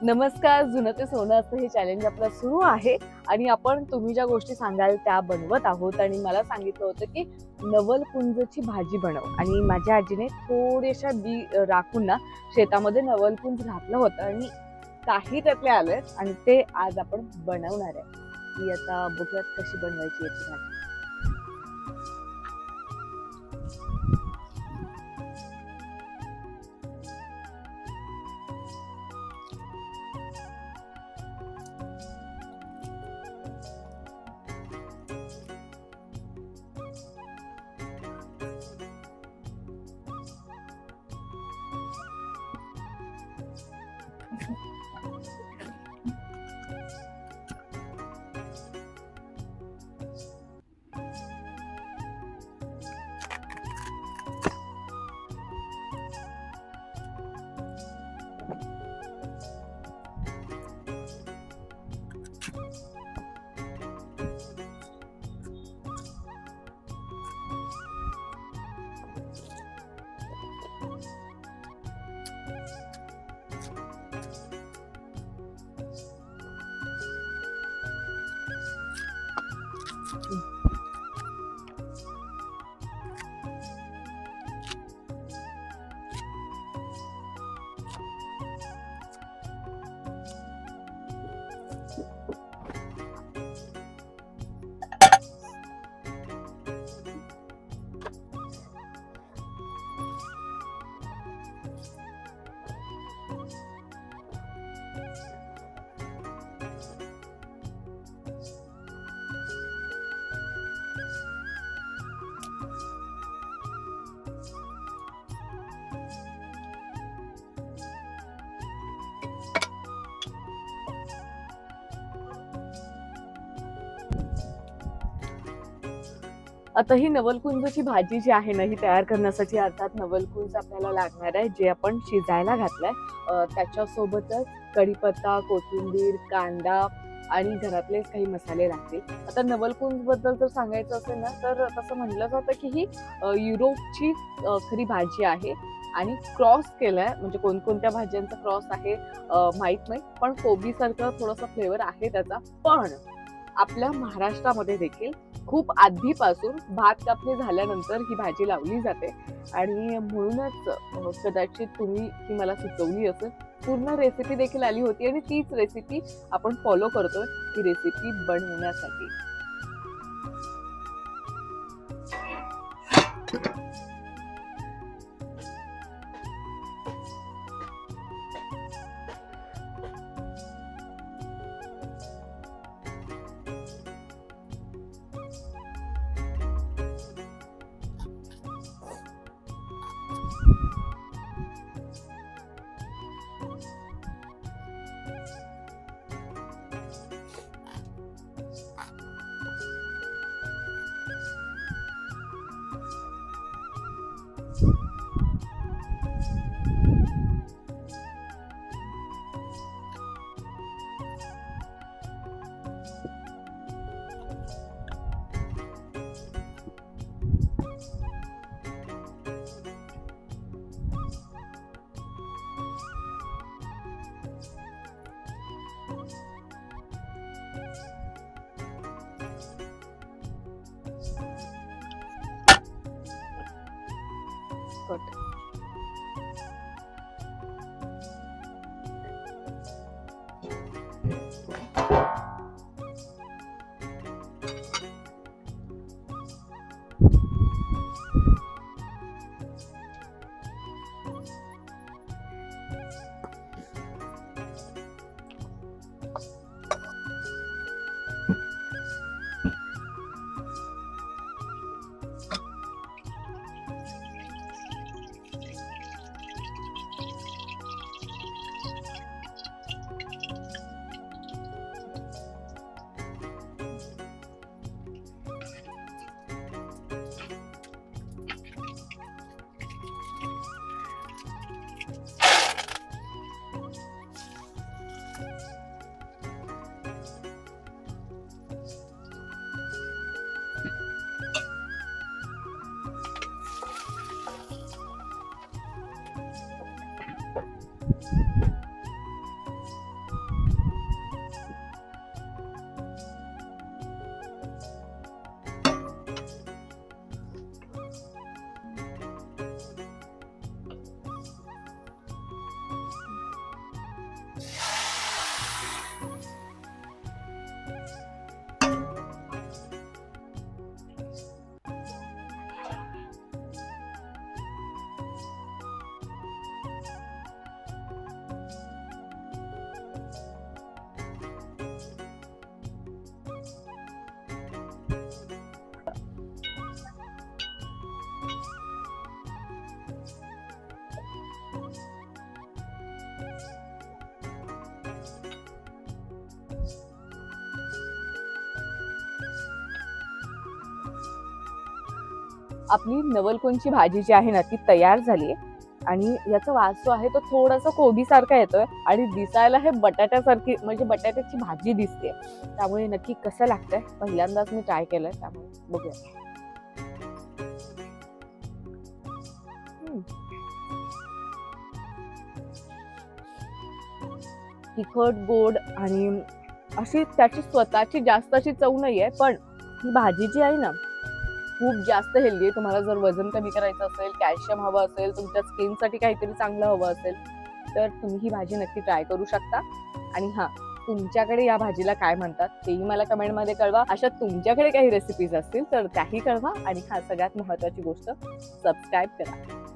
नमस्कार. जुनं ते सोनं असं हे चॅलेंज आपलं सुरू आहे आणि आपण तुम्ही ज्या गोष्टी सांगाल त्या बनवत आहोत. आणि मला सांगितलं होतं की नवलकुंजची भाजी बनव, आणि माझ्या आजीने थोड्याशा बी राखून ना शेतामध्ये नवलकुंज घातलं होतं आणि काही त्यातले आले आणि ते आज आपण बनवणार आहे. की आता बघूयात कशी बनवायची याची भाजी. आता ही नवलकुंजची भाजी जी आहे ना, ही तयार करण्यासाठी अर्थात नवलकुंज आपल्याला लागणार आहे, जे आपण शिजायला घातलंय. त्याच्यासोबतच कढीपत्ता, कोथिंबीर, कांदा आणि घरातलेच काही मसाले लागतील. आता नवलकुंज बद्दल जर सांगायचं असेल ना, तर तसं म्हटलं जातं की ही युरोपची खरी भाजी आहे आणि क्रॉस केलाय. म्हणजे कोणकोणत्या भाज्यांचा क्रॉस आहे माहित नाही, पण कोबी सारखं थोडंसं फ्लेवर आहे त्याचा. पण आपल्या महाराष्ट्रामध्ये देखील खूप आधीपासून भात कापणी झाल्यानंतर ही भाजी लावली जाते आणि म्हणूनच कदाचित तुम्ही ही मला सुचवली असेल. पूर्ण रेसिपी देखील आली होती आणि तीच रेसिपी आपण फॉलो करतोय ही रेसिपी बनवण्यासाठी. कट. आपली नवलकोनची भाजी जी आहे ना ती तयार झाली आहे आणि याचा वास जो आहे तो थोडासा कोबीसारखा येतोय आणि दिसायला हे बटाट्यासारखी म्हणजे बटाट्याची भाजी दिसते. त्यामुळे नक्की कसं लागतंय पहिल्यांदाच मी ट्राय केलंय त्यामुळे बघूया. तिखट गोड आणि अशी त्याची स्वतःची जास्त अशी चव नाहीये, पण ही भाजी जी आहे ना खूप जास्त हेल्दी आहे. तुम्हाला जर वजन कमी करायचं असेल, कॅल्शियम हवं असेल, तुमच्या स्किनसाठी काहीतरी चांगलं हवं असेल, तर तुम्ही ही भाजी नक्की ट्राय करू शकता. आणि हां, तुमच्याकडे या भाजीला काय म्हणतात तेही मला कमेंटमध्ये कळवा. अशा तुमच्याकडे काही रेसिपीज असतील तर त्याही कळवा आणि सगळ्यात महत्त्वाची गोष्ट सबस्क्राईब करा.